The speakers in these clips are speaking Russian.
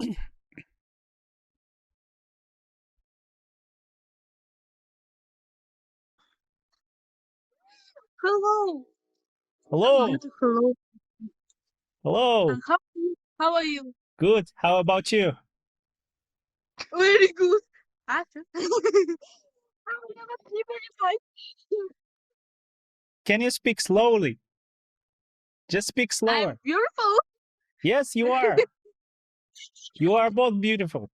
Hello. Hello. Hello. Hello. How are you? Good. How about you? Very good. Can you speak slowly? Just speak I'm slower. beautiful. Yes, you are. You are both beautiful.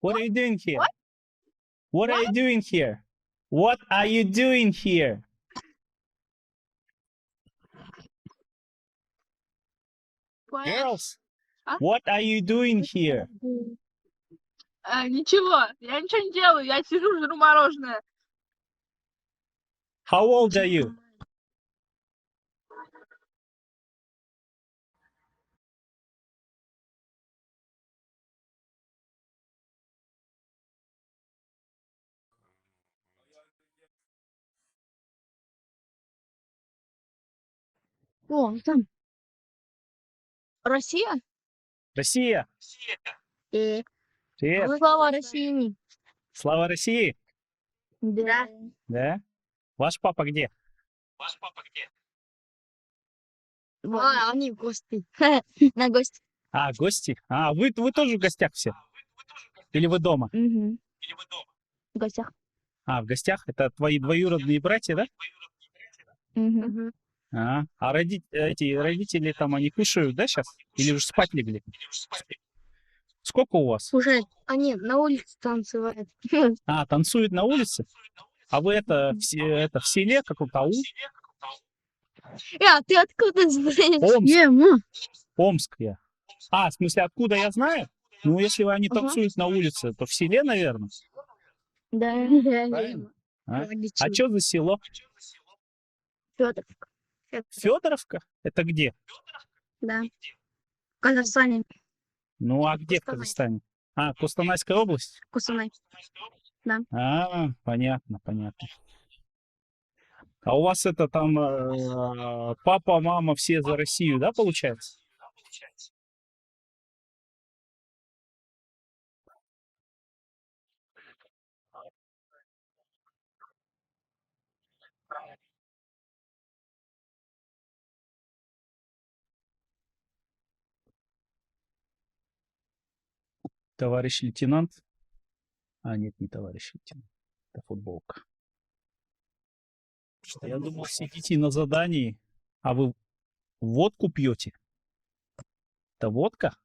What are you doing here? What? What are you doing here? What are you doing here? Girls, А? what are you doing here? Ничего, я ничего не делаю, я сижу, жру мороженое. How old are you? О, там. Россия? Россия. Привет. Слава России. Слава России. Да. Да? Ваш папа где? Они в гости. На гости. А, гости? А, вы тоже в гостях все? Или вы дома? Угу. В гостях. А, в гостях? Это твои двоюродные братья, да? Угу. А эти родители там, они кушают, да, сейчас? Или уже спать легли? Сколько у вас? Уже они на улице танцевают. А, танцуют на улице? А вы это в селе каком-то, ау? Ты откуда знаешь? Омск. Омск я. А, в смысле, откуда я знаю? Ну, если они танцуют на улице, то в селе, наверное. Да. Правильно? А что за село? Федоровка. Федоровка? Это где? Да. В Казахстане. Ну, а где в Казахстане? А, Костанайская область? Кусанай. Да. А, понятно, понятно. А у вас это там папа, мама все за Россию, да, получается? Товарищ лейтенант? А, нет, не товарищ лейтенант. Это футболка. Я думал, сидите на задании, а вы водку пьете. Это водка?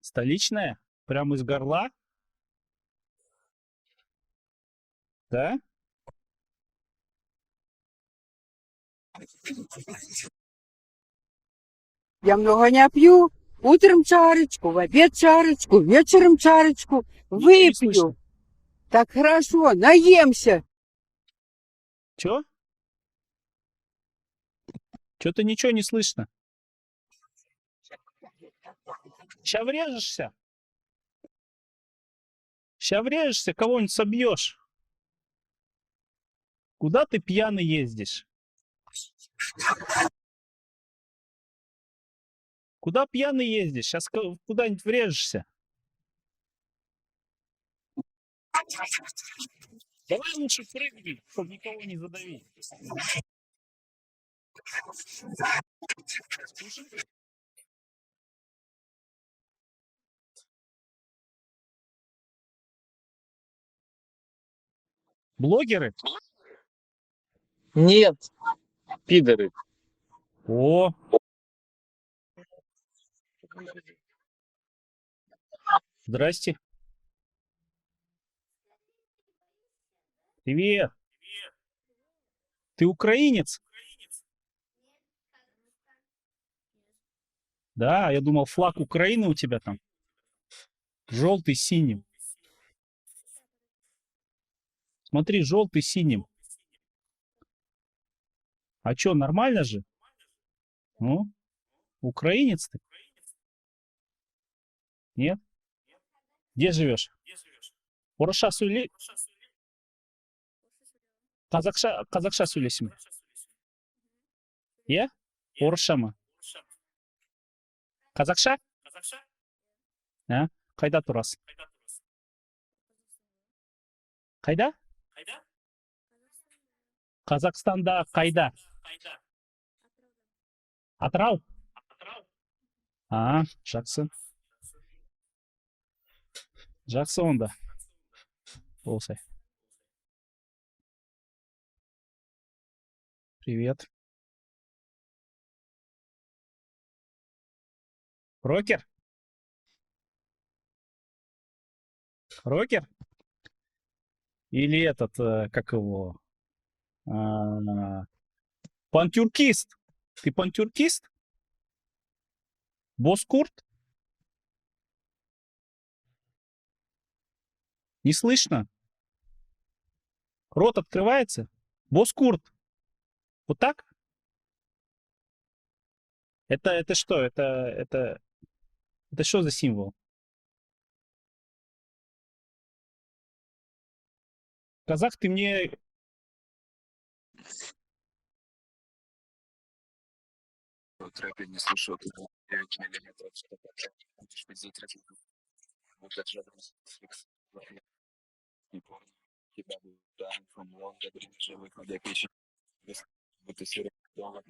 Столичная? Прямо из горла? Да? Я много не пью. Утром чарочку, в обед чарочку, вечером чарочку. Выпью. Так хорошо, наемся. Чё? Чё-то ничего не слышно. Ща врежешься? Ща врежешься, кого-нибудь собьешь. Куда ты пьяный ездишь? Куда пьяный ездишь? Сейчас куда-нибудь врежешься. Давай лучше прыгни, чтобы никого не задавить. Блогеры? Нет, пидоры. О, здрасте. Привет. Ты украинец? Да, я думал, флаг Украины у тебя там. Желтый с синим. Смотри, желтый с синим. А что, нормально же? Ну, украинец ты? Нет? Где живешь? Орысша сөйле... қазақша сөйлейсің бе? Иә? Орысша ма? Қазақша? А? Қайда тұрасың? Қайда? Қазақстанда қайда? Атырау? А, жақсы. Жақсы онда. Болса. Привет. Рокер? Рокер? Или этот, как его? Пантюркист. Ты пантюркист? Боскурт? Не слышно? Рот открывается? Боскурт. Вот так? Это что? Это что за символ? Казах, ты мне... Трэпе не слушал, ты был 9 миллиметров, что будешь пиздеть ракету. Вот это же фикс. Не помню. Тебя был Дан, from London, живых на печи. Будто серия дома,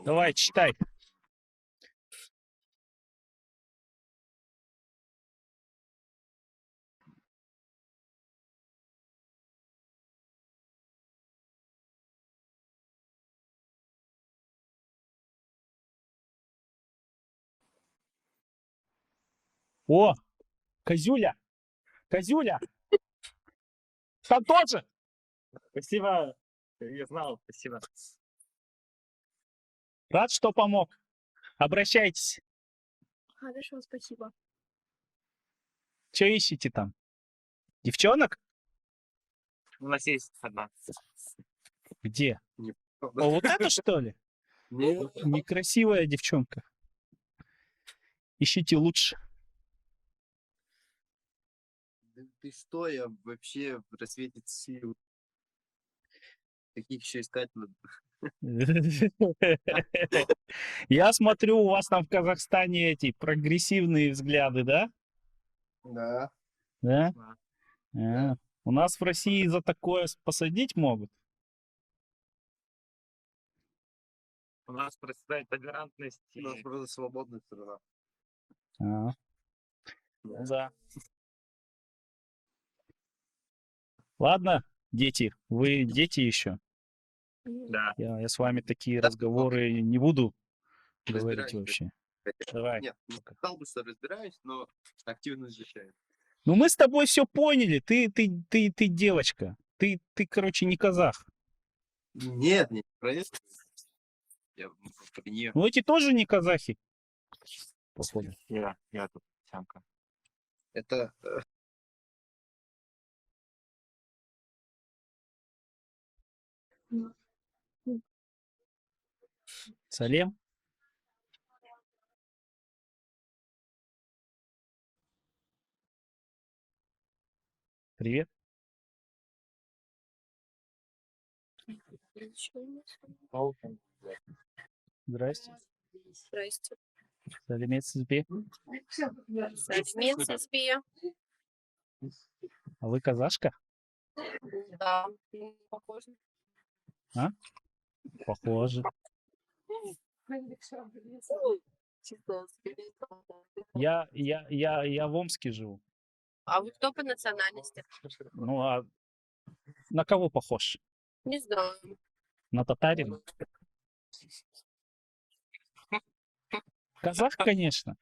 Давай, читай. О, Козюля! Козюля! Там тоже! Спасибо. Я знал, спасибо. Рад, что помог. Обращайтесь. Хорошо, спасибо. Что ищете там? Девчонок? У нас есть одна. Где? Не О, вот это что ли? Некрасивая девчонка. Ищите лучше. Да ты что, я вообще в рассвете сил. Таких еще искать надо. Я смотрю, у вас там в Казахстане эти прогрессивные взгляды, да? Да. Да? Да. А, у нас в России за такое посадить могут. У нас процветает толерантность. У нас просто свободная страна. А, ну да. Ладно, дети, вы дети еще. Да. Я с вами такие разговоры не буду говорить Разбираюсь. вообще. Давай. Нет, не сказал бы, что разбираюсь, но активно изучаю. Ну мы с тобой все поняли. Ты девочка. Ты, короче, не казах. Нет, не про это. Я про нее. Ну эти тоже не казахи. Походу. Я тут самка. Это Салем. Привет. Здрасте. Здрасте. Салемет сізбе. Салимет Сизбе. А вы казашка? Да, похоже. Похоже. Чисто Я в Омске живу. А вы кто по национальности? Ну а на кого похож? Не знаю. На татарина? Казах, конечно.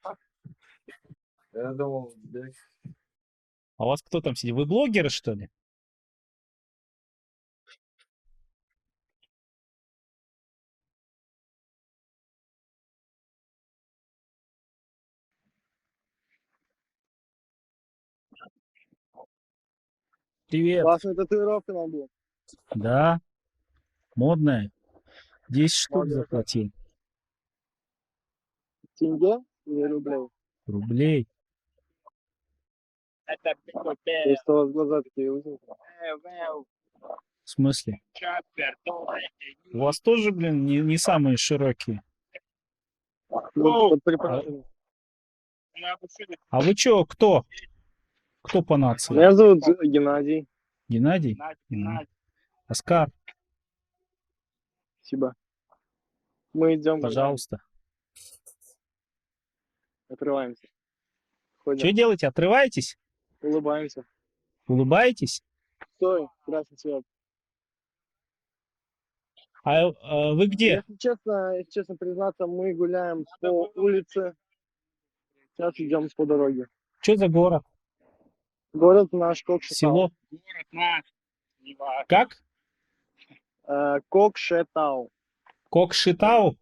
я думал, да. А у вас кто там сидит? Вы блогеры, что ли? Привет. Классная татуировка на лбу. Да, модная. 10 штук Модная. заплатил. Тенге или рублей? Рублей. То есть у вас глаза такие узенькие. В смысле? У вас тоже, блин, не самые широкие. Вот препараты. А вы чё, кто? Кто по нации? Меня зовут Геннадий. Геннадий? Оскар, Спасибо. Мы идем, пожалуйста. отрываемся. Что Ходим, делаете? Отрываетесь? улыбаемся. Улыбаетесь? Стой, красный цвет. Вы где? Если честно признаться, мы гуляем по улице. Сейчас идем по дороге. Что за город? Город наш Кокшетау. Село? Как? Кокшетау. Кокшетау?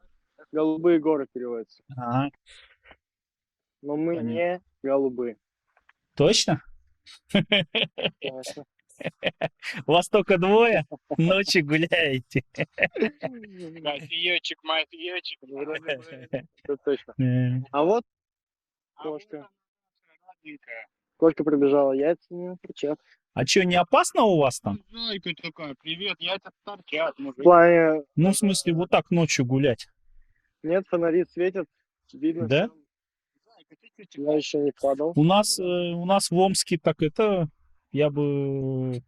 Голубые горы переводятся. Ага. Но мы Понятно. не голубые. Точно? Конечно. У вас только двое? Ночью гуляете. Мафиечек, мафиечек. Это точно. Э, А вот кошка. Кошка пробежала, яйца не торчат. А что, не опасно у вас там? Зайка такая, привет, яйца торчат, В мужик. плане Ну, в смысле, вот так ночью гулять. нет, фонари светят, видно. Да? всё. Я еще не падал. У нас в Омске так это, я бы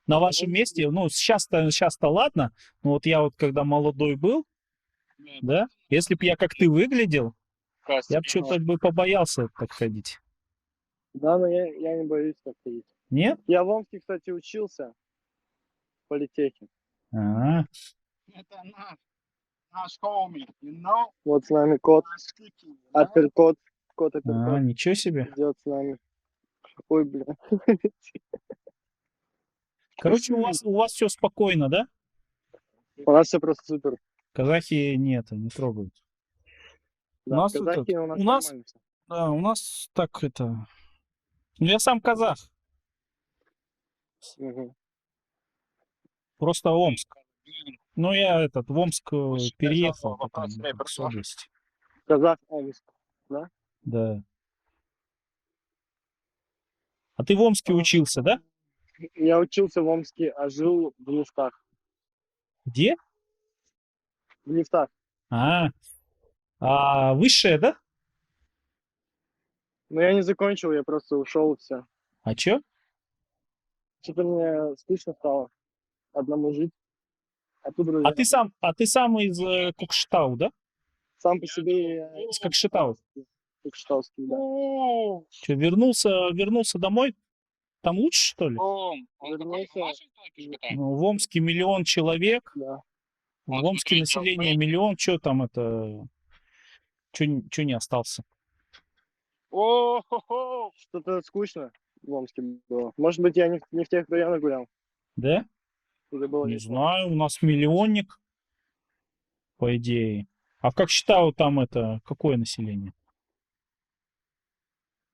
на вашем месте, ну, сейчас-то ладно, но вот я вот когда молодой был, да, если бы я как ты выглядел, я бы что-то бы побоялся так ходить. Да, но я не боюсь так ходить. Нет? Я в Омске, кстати, учился в политехе. А, Это наш хоми, you know? Вот с нами кот, Наш кики, you know? апперкот. Кот апперкот ничего себе. идет с нами. Ой, бля. Короче, у вас все спокойно, да? У нас все просто супер. Казахи нет, не трогают. Да, нас казахи этот- у нас у нас- нормально всё. Да, у нас так это... Ну, я сам казах, Мгм. просто Омск. Ну, я в Омск Слушай, переехал вопрос потом тебе как с пришел. области. Казах Омск. Да. А ты в Омске учился, да? Я учился в Омске, а жил в Лифтах. Где? В Лифтах. Высшее, да? Но я не закончил, я просто ушел и все. А чё? Что-то мне скучно стало одному жить. А тут друзья. А ты сам из Кокшетау, да? Сам по себе я Из Кокшетау. кокшетауский, да. Чё, вернулся домой? Там лучше, что ли? Он Вернулся. какой-то вашей только что-то? Ну, в Омске 1 миллион человек. Да. В Омске население 1 миллион. Чё там это... Чё не остался? О-хо-хо! Что-то скучно в Омске было. Может быть, я не в тех районах гулял. Да? Или было Не не то. знаю, у нас миллионник, по идее. А в Кокшетау там это какое население?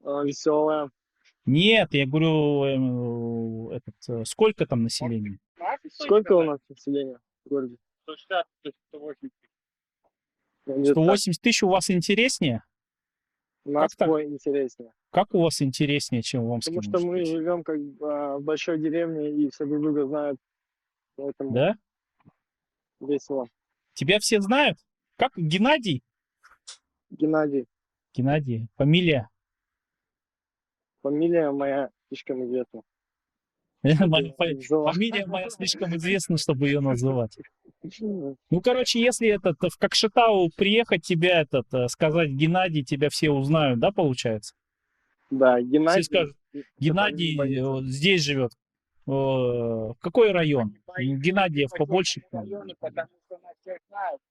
Веселая. Нет, я говорю, сколько там населения? Сколько у нас населения в городе? 160, 180. Где-то 180 тысяч у вас интереснее? У нас как так? твой интереснее. Как у вас интереснее, чем в Омске? Потому что может мы быть? живем как в большой деревне и все друг друга знают. Поэтому Да? весело. Тебя все знают? Как Геннадий? Геннадий. Геннадий. Фамилия? Фамилия моя слишком известна. Моя Называл. Фамилия моя слишком известна, чтобы ее называть. Ну, короче, если в Кокшетау приехать, тебя сказать Геннадий, тебя все узнают, да, получается? Да, Все Геннадий. скажут, Геннадий здесь живет. Какой район? Геннадиев побольше. Районы, потому что нас всех знают.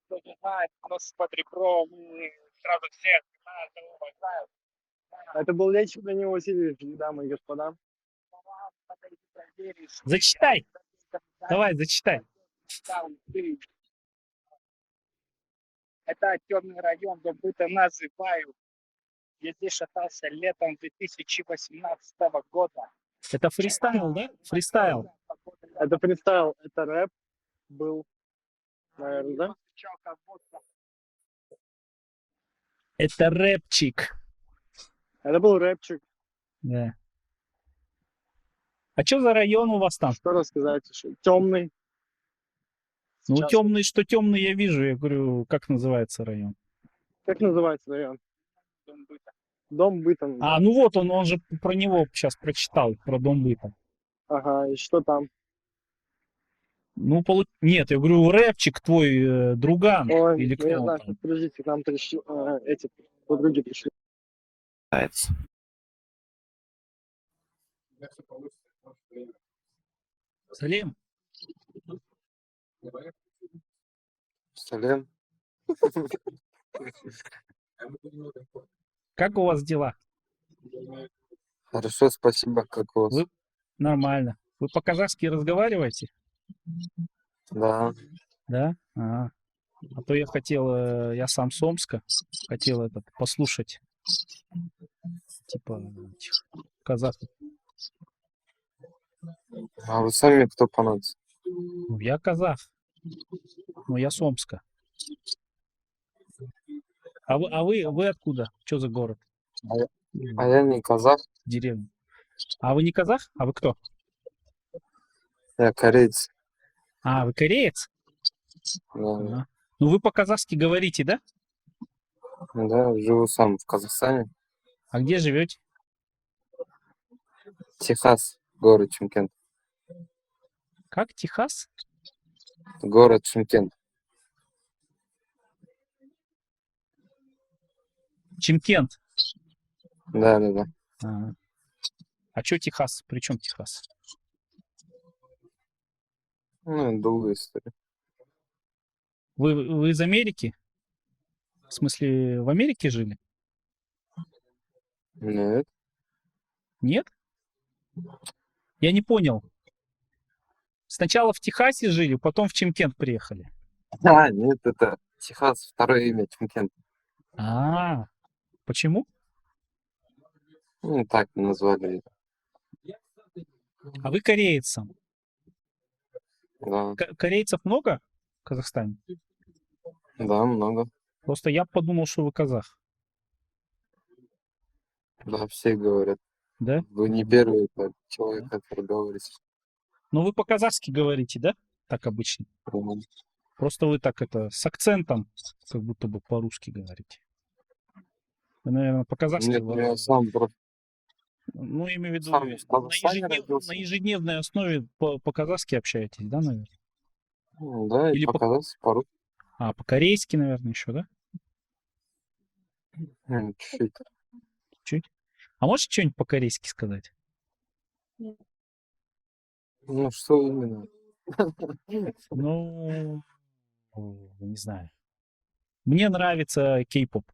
Кто не знает, нас под ребром, и сразу всех знают, кого знают. Это был Лечин Данил Васильевич, дамы и господа. Зачитай. Давай, зачитай. Это темный район, забыто называю. Я здесь шатался летом 2018 года. Это фристайл, да? Фристайл. Это фристайл, это рэп был, наверное, да? Это рэпчик. Это был рэпчик. Да. А что за район у вас там? Что рассказать еще? Темный. Ну, Сейчас темный, что темный, я вижу. Я говорю, как называется район? Как называется район? Дом быта. Дом быта. А, ну вот он же про него сейчас прочитал, про дом быта. Ага, и что там? Ну, нет, я говорю, рэпчик твой, друган, Ой, или ну я кто он знаю, там? подождите, к нам пришли, эти подруги пришли. Салим, Салем. как у вас дела? Хорошо, спасибо. Как у вас? Вы нормально. Вы по-казахски разговариваете? Да. Да? Ага. А то я хотел, я сам с Омска, хотел этот послушать, типа, этих казахов. А вы сами кто по нации? Ну, я казах, но я с Омска. А вы откуда? Что за город? А я не казах, Деревня. А вы не казах? А вы кто? я кореец. А, вы кореец? Да, Ага. Ну, вы по-казахски говорите, да? да, живу сам в Казахстане. А где живете? Техас, город Шымкент. Как? Техас? Город Шымкент. Чимкент. Да, да, да. Ага. А что Техас? При чем Техас? Ну, долгая история. Вы из Америки? В смысле, в Америке жили? Нет. Нет? Я не понял. Сначала в Техасе жили, потом в Чимкент приехали. А, нет, это Техас, второе имя Шымкент. А, почему? Ну, так назвали. А вы кореец сам. Да, Корейцев много в Казахстане? да, много. Просто я подумал, что вы казах. Да, все говорят. Да? Вы не первый человек, который говорит. Ну, вы по-казахски говорите, да? Так обычно. Мгм. Просто вы так это, с акцентом, как будто бы по-русски говорите. Вы, наверное, по-казахски, Нет, я сам просто ну, имею в виду, сам в Казахстане на родился. ежедневной основе по-казахски общаетесь, да, наверное? Да, и Или показался по-русски. по-корейски, наверное, еще, да? Чуть-чуть. Чуть. А можешь что-нибудь по-корейски сказать? Ну, что именно? Ну, не знаю. Мне нравится кей-поп.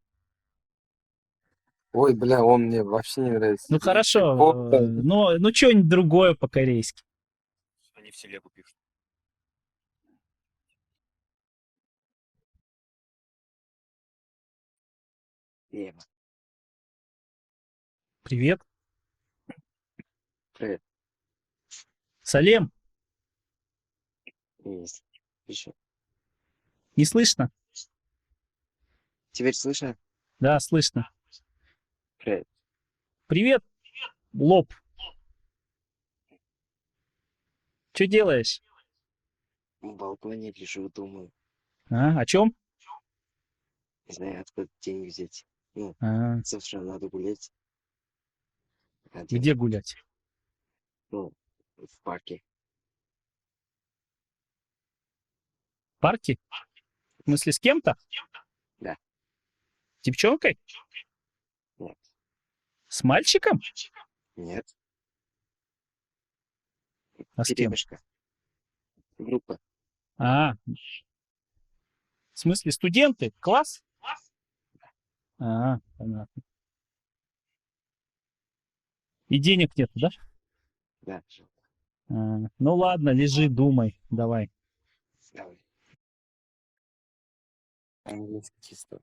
Ой, бля, он мне вообще не нравится. Ну, хорошо, Кей-поп, да. но что-нибудь другое по-корейски. Они в телегу пишут. Привет. Привет. Салем, Есть. Еще. не слышно? Теперь слышно? Да, слышно. Привет. Привет, лоб. Что делаешь? В балконе лежу, думаю. А, о чем? Не знаю, откуда деньги взять. Ну, А, завтра надо гулять. А где денег, гулять? ну, в парке. В парке? В смысле, с кем-то? Да. С девчонкой? Нет. С мальчиком? Нет. А с кем? Деревушка. Группа. А, в смысле, студенты? Класс? А, понятно. И денег нет, да? Да. А, ну ладно, лежи, думай, давай. Давай. Английский чисто.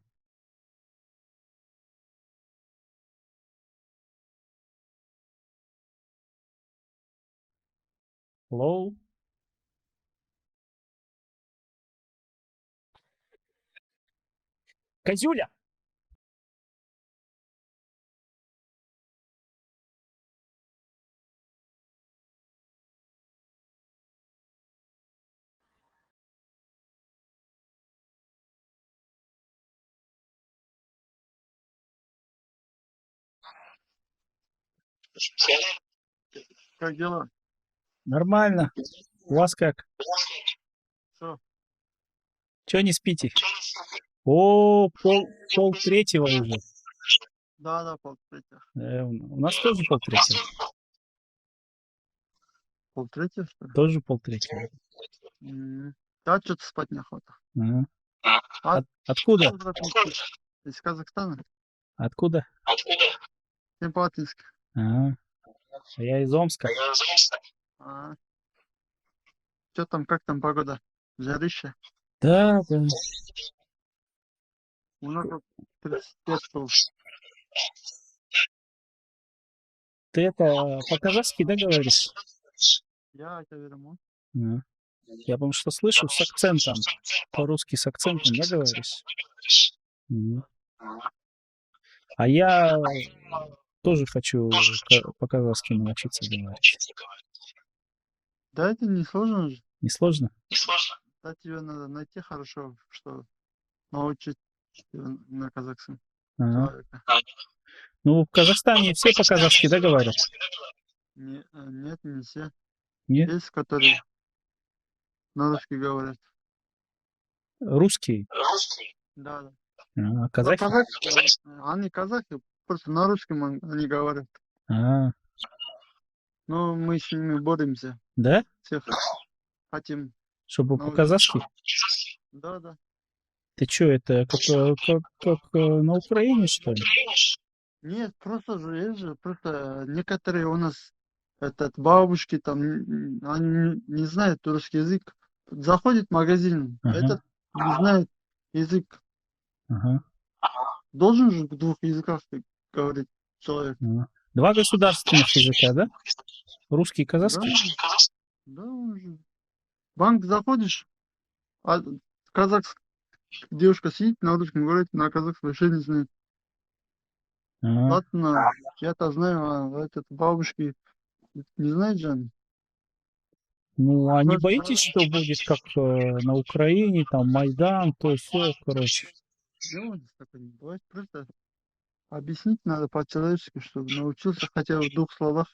Hello? Козюля! Как дела? Нормально. У вас как? Что? Чего не спите? О, пол третьего уже. Да, полтретьего. У нас тоже пол-третьего. Полтретьего, что ли? Тоже пол-третьего. Да, что-то спать неохота. Ага. А Откуда? из Казахстана. Откуда? Симпатинск. А я из Омска. Что там, как там погода? Жарище? Да. У нас тут 35 был. Ты это по-казахски, да, говоришь? Я это верну. А. Я потому что слышу с акцентом. По-русски с акцентом, да, говоришь? Мгм. А я тоже хочу по-казахски научиться говорить. Да это не сложно же. Не сложно? Да тебе надо найти хорошо, что научить на казахском Ага. человека. Ну, в Казахстане все по-казахски, да, говорят? Нет, не все. Нет? Есть, которые на русский говорят. Русские? Да. А, Ну, казахи? они казахи, просто на русском они говорят. А, Но мы с ними боремся. да? Всех хотим Чтобы научить. по-казахски? Да. Ты что, это как на Украине, что ли? Нет, просто же есть же, просто некоторые у нас бабушки там, они не знают русский язык. Заходит в магазин, Ага. этот не знает язык. Ага. Должен же в двух языках говорить человек. Ага. Два государственных языка, да? Русский и казахский? Да, уже. В банк заходишь, а девушка сидит на русском говорит, на казахском вообще не знает. Ага. Ладно, я-то знаю, а бабушки не знают же они. Ну, а не Просто- боитесь, что будет как на Украине, там Майдан, то все, короче? Ну, такое не бывает. Просто объяснить надо по-человечески, чтобы научился хотя бы в двух словах.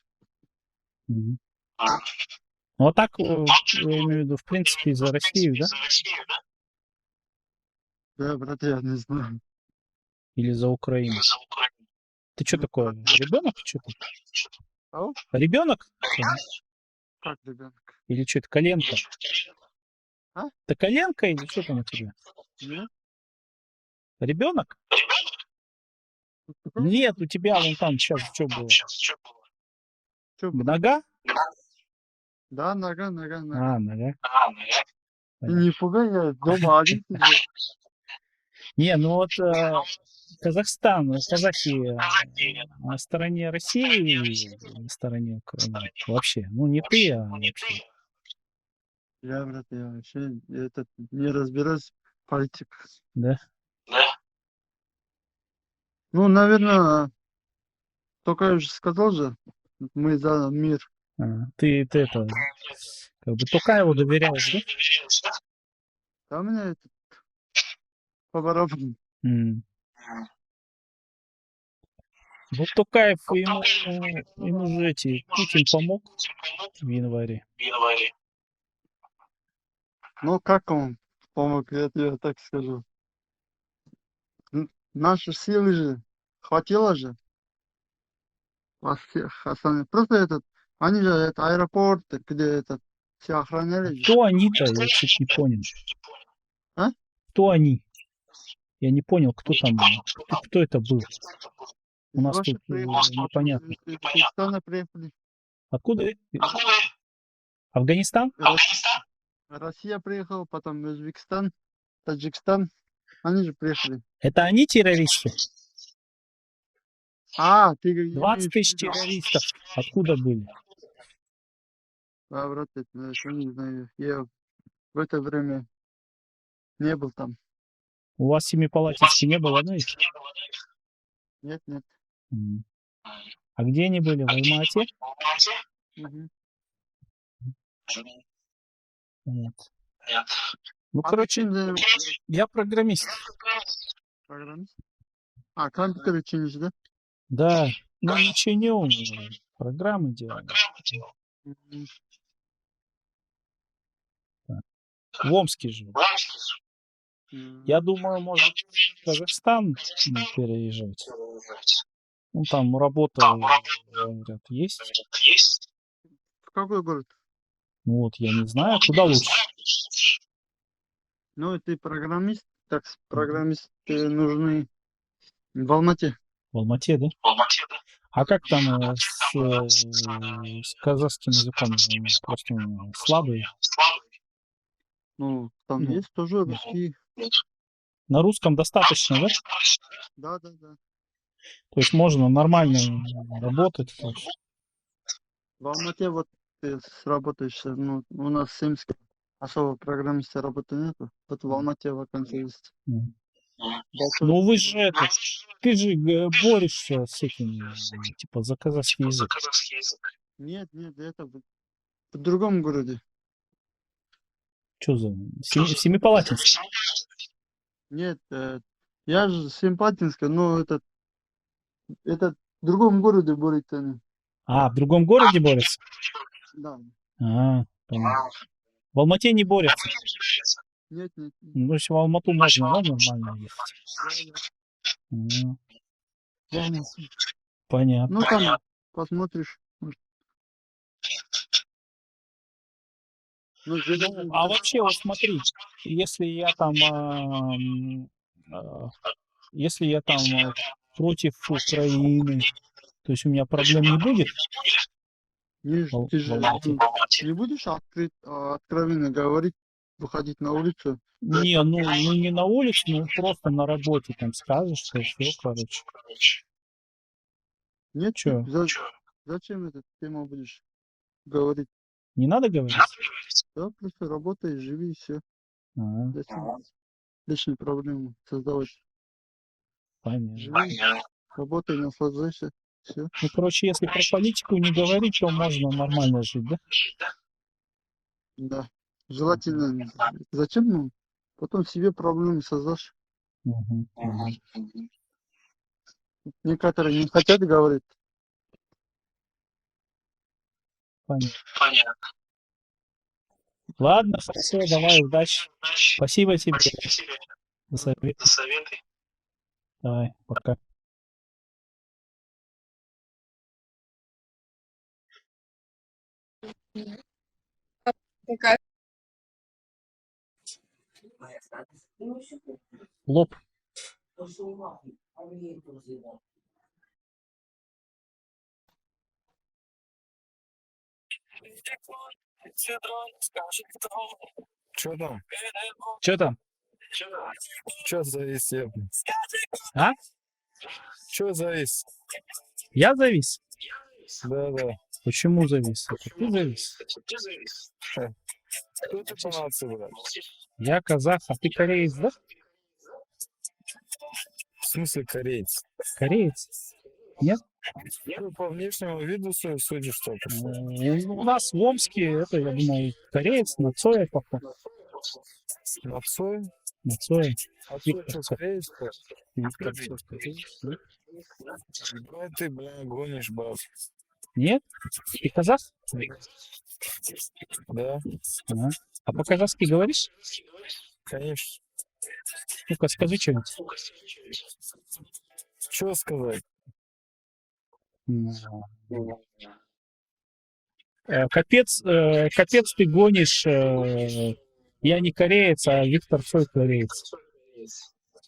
Мгм. Ну, а так, я имею в виду, в принципе, за Россию, да? Да, брат, я не знаю. Или за Украину? Ты что такое, ребенок? Что ты? Ау? Ребенок? Как ребенок? Или что это, коленка? А? Это коленка или что там у тебя? Нет? Ребенок? Нет, у тебя вон там сейчас что было? Что было? Нога? Да, нога. А, нога. Ты не пугай, я дома один сижу. Не, ну вот Казахстан, казахи на стороне России или на стороне Украины? Вообще, ну не ты, а вообще. Я, брат, я вообще не разбираюсь в политике. Да? Ну, наверное, только я уже сказал же, мы за мир. Ты это, как бы Токаеву доверяешь, да? Да у меня по барабану. Ну, Токаев, ему же Путин помог в январе. Ну, как он помог, я тебе так скажу. Наши силы же хватило же. Вас всех остальных. Просто они же аэропорт, где все охраняли же. Кто они-то? Я чуть не понял. А? Кто они? Я не понял, кто там, кто это был. У нас Ваши тут приехали, непонятно. из Узбекистана приехали. Откуда? Афганистан? Россия приехала, потом Узбекистан, Таджикистан. Они же приехали. Это они террористы? Ты 20 тысяч террористов. Откуда были? Да, брат, это не знаю. Я в это время не был там. У вас в Семипалатинске не было, да, их? Нет. А где они были? В Алма-Ате? Мгм. Нет. Ну, А ты короче, чем занимаешься? я программист. Программист? Компьютер чинишь, да? Да, ну не чиню. Программы делаем. М, В Омске живу. Я думаю, может, в Казахстан переезжать. Ну, там работа, говорят, есть. В какой город? Ну, вот, я не знаю, куда лучше. Ну, ты программист, так программисты нужны в Алмате. В Алмате, да? А как там с казахским языком? Просто слабый. Ну, там Ну. есть тоже русские. На русском достаточно, да? Да, да, да. То есть можно нормально работать. то есть. В Алмате вот ты сработаешься, ну, у нас в Симске особо программиста работы нету. Вот в Алмате вакансия есть. М. Большой- Ну вы же ты же борешься с этим, типа, за казахский язык. Нет, это в другом городе. Что за... Семипалатинск? Нет, я же Симпатинска, но это в другом городе борется они. А, в другом городе борются? Да. А, понятно. В Алмате не борются. Нет. Ну, если в Алмату можно, да, нормально ехать? М, Понятно. Ну, там посмотришь. может. Ну, Ну, а вообще, вот смотри, если я там, если я там против Украины, то есть у меня проблем не будет Ты в же Алмате? не будешь откровенно говорить, выходить на улицу. Не, ну не на улице, ну просто на работе там скажешь, что все, короче. Нет, Чё? зачем эту тему будешь говорить? Не надо говорить? Да, просто работай, живи, и все. А, Зачем лишние проблемы создавать? понятно. Живи, работай, наслаждайся, все. Ну, короче, если про политику не говорить, то можно нормально жить, да? Да. Желательно. Зачем? Ну, потом себе проблемы создашь. Мгм. Некоторые не хотят говорить. Понятно. Ладно, хорошо, давай, удачи. Спасибо тебе за советы. Давай, пока. Какая? Лоб. Что там? Что там? Что завис? А? Что завис? Я завис? Да. Почему завис? Это ты завис? Кто ты по нации, брат? Я казах, а ты кореец, да? В смысле кореец? Кореец? Нет? Ну, по внешнему виду судишь что-то. У нас в Омске, это, я думаю, кореец, на Цоя похож. На Цой? На Цоя. А Цой Виктор что, Цой. кореец? Виктор Цой кореец, да? Ебать ты, бля, гонишь, брат. Нет? Ты казах? Да, Ага. А по-казахски говоришь? конечно. Ну-ка, скажи что-нибудь. Что сказать? Капец ты гонишь. Я не кореец, а Виктор Цой кореец.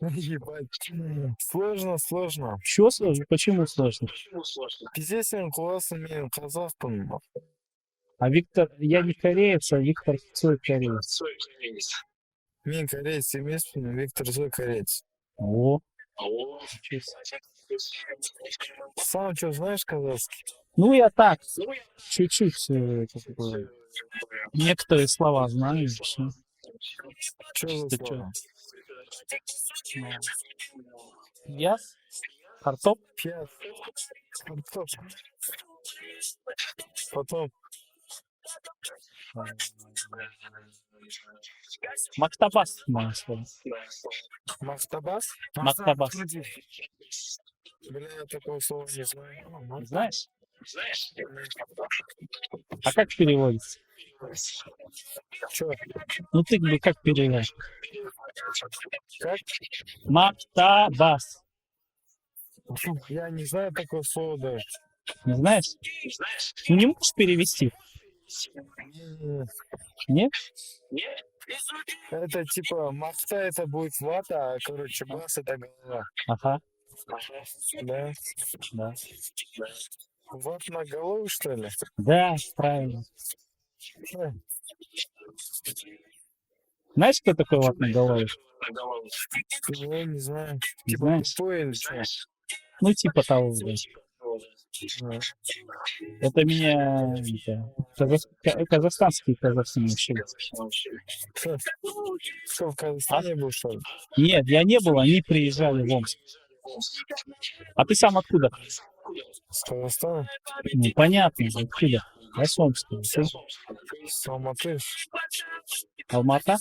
Ебать. Сложно. Чего сложно? Почему сложно? Пиздец, сен классный, мен казахпын. А Виктор, я не кореец, а Виктор Цой кореец. Мен кореец емеспін, Виктор Цой кореец. О, ничего себе. Сам что, знаешь казахский? Ну, я так, чуть-чуть, как бы, некоторые слова знаю. Всё. Что за Ты слова? Я? Картоп? Пьян. Картоп. Потом. Мактабас, мое слово. Мактабас? Мактабас. Бля, я такого слова не знаю. Знаешь? А как переводится? Чё? Ну ты бы как перевел? Как? Мактабас. Я не знаю такого слова даже. Не знаешь? Ну не можешь перевести? Нет? Это типа махта это будет вата, а короче бас это голова. Ага, Да? да. Ват на голову что ли? Да, правильно. Э, Знаешь, кто такой ватный головый? Ну, не знаю. Не Типа знаешь? тупой или что? Ну, типа того, да. Да. Это меня казахстанские казахцы научили. Что, в Казахстане был, что ли? Нет, я не был, они приезжали в Омск. А ты сам откуда? С Казахстана? Ну, понятно, откуда? Я с Омска. Ты? С Алматы? Алмата?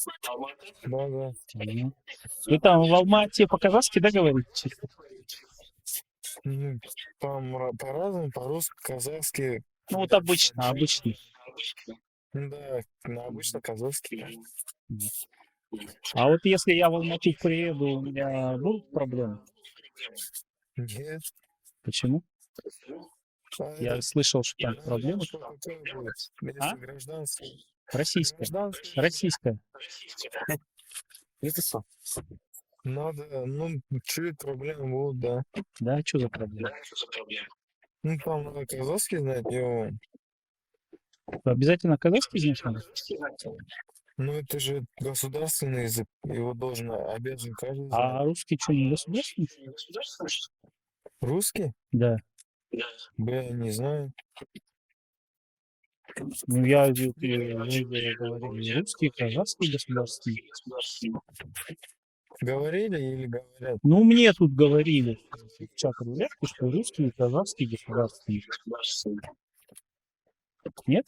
Да, да. Мгм. Вы там в Алмате по-казахски, да, говорите? чисто? Ну, там по-разному, по-русски, казахски. Ну, вот обычно. Ну да, ну, обычно казахский. А вот если я в Алмату приеду, у меня будут проблемы? Нет. Почему? А Я это слышал, что там проблемы. гражданство какое будет? Если А? гражданство. Российская. Гражданство. Российская. Надо, ну, чуть проблемы будут, да. Да, что за проблема? Ну, там надо казахский знать, его. Обязательно казахский знать надо? Ну, это же государственный язык, его должен, обязан каждый знать. А русский что, не государственный? Русский? Да. Бля, не знаю. Ну, я говорили русский, казахский государственный. Говорили или говорят? Ну, мне тут говорили в чат рулетки, что русский и казахский государственный. Нет?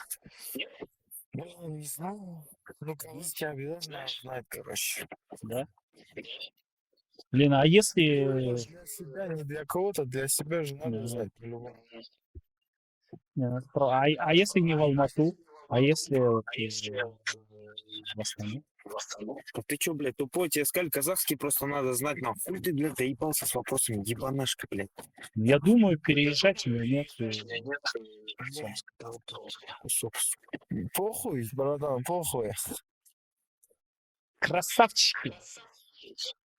Бля, не знаю. Ну, казахский обязательно знать, короче. Да. Блин, а если... Для себя, не для кого-то, для себя же надо Да. знать по-любому. А если не в Алмату? А если вот, в Астане? А ты чё, блядь, тупой? Тебе сказали, казахский просто надо знать. Нахуй ты, блядь, доебался с вопросами, ебанашка, блядь. Я думаю, переезжать или нет. Похуй, братан, похуй. Красавчики.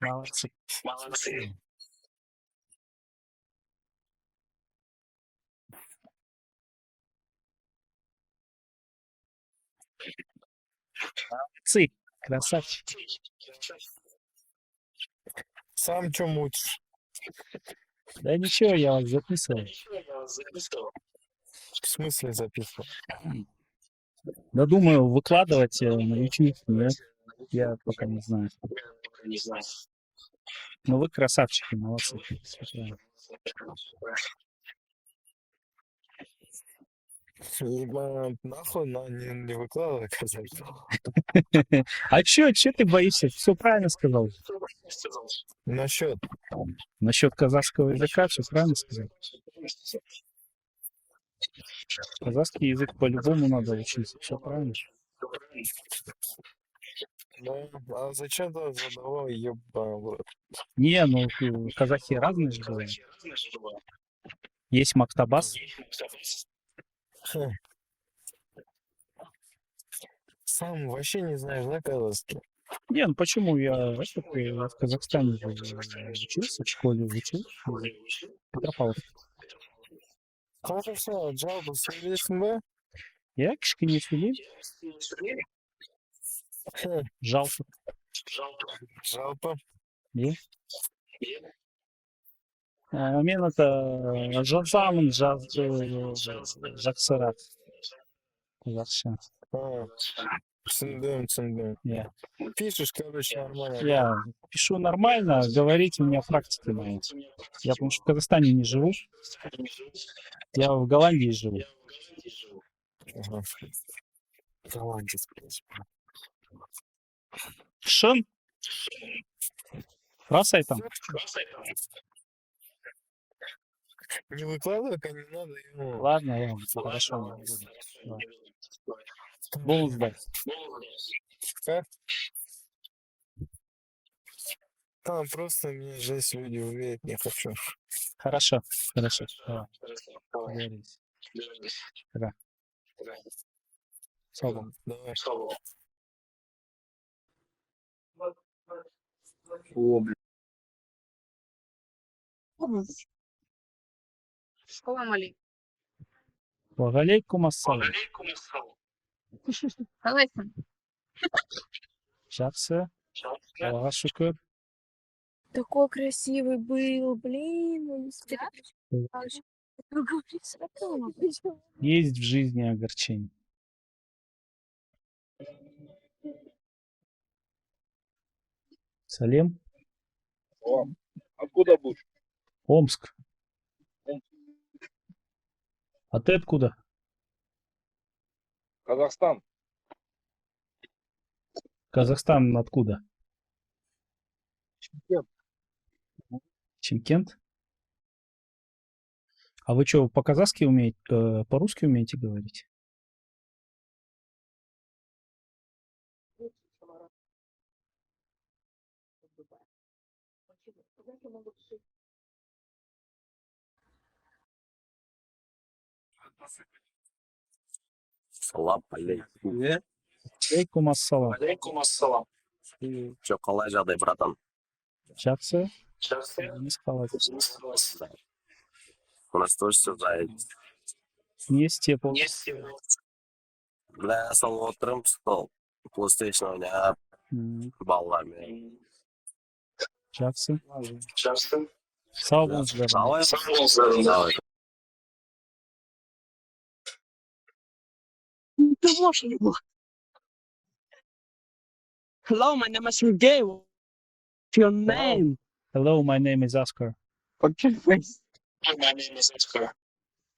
Молодцы. Молодцы. Красавчики. Сам чё мутишь? Да ничего, я вас записывал. В смысле записывал? Да думаю, выкладывать на YouTube, нет? Я пока не знаю. Ну вы красавчики, молодцы. Всё правильно. Ебать, нахуй не выкладывай, казахский. А чё ты боишься? Все правильно сказал. Насчет. Насчет казахского языка все правильно сказал. Казахский язык по-любому надо учить. Все правильно. Ну, а зачем ты задавал, ебаный? Не, ну казахи разные же бывают. Есть Мактабас. Сам вообще не знаешь, да, казахский? Не, ну почему я в Казахстане же учился, в школе учил. Петропавловск. Хорошо, жалобы сөйлейсің бе? Я кішкене сөйлеймін. Жалпы. Жалпы. Иә. Мен это жазамын жақсырақ. Қазақша. Түсіндім. Я. Пишешь, короче, нормально. Я пишу нормально, говорить у меня практики нет. Я потому что в Казахстане не живу. Я в Голландии живу. Ага. Голландец, блядь. Шын? Рас айтам. Не выкладывай, как не надо ему. Ладно, хорошо. Не буду. Да. Буду ждать. Как? Там просто меня жесть люди увидят, не хочу. Хорошо. Давай. Договорились. Пока. Салам. Давай. О, блин. Салам алейкум. Вагалейкум ассалам. Алейкум. Жақсы. Аллаға шүкір. Такой красивый был, блин. Он Есть в жизни огорчение. Салем. Откуда будешь? Омск. А ты откуда? Казахстан. Казахстан откуда? Чимкент? А вы что, по-казахски умеете, по-русски умеете говорить? Салам алейкум. Алейкум ассалам. Чё, қалай жағдай, братан? Жақсы. Өзіңіз қалайсыз? У нас тоже все зайд. Не істеп ол. Бля, сол отырмын, сол PlayStation ойнап, балалармен. Жақсы. Сау болыңыздар. Давай. Hello, my name is Sergey. What's your name? Hello, my name is Oscar. What's your face?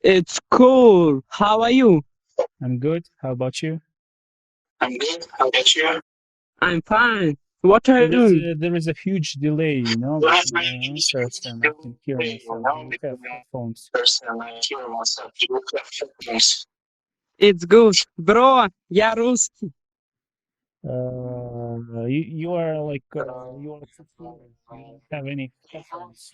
It's cool. How are you? I'm good. How about you? I'm fine. What are you doing? There is a huge delay, you know, between my answers and I can hear myself. You have headphones. It's good. Bro, я русский. You are like, you don't have any headphones.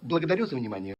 Благодарю за внимание.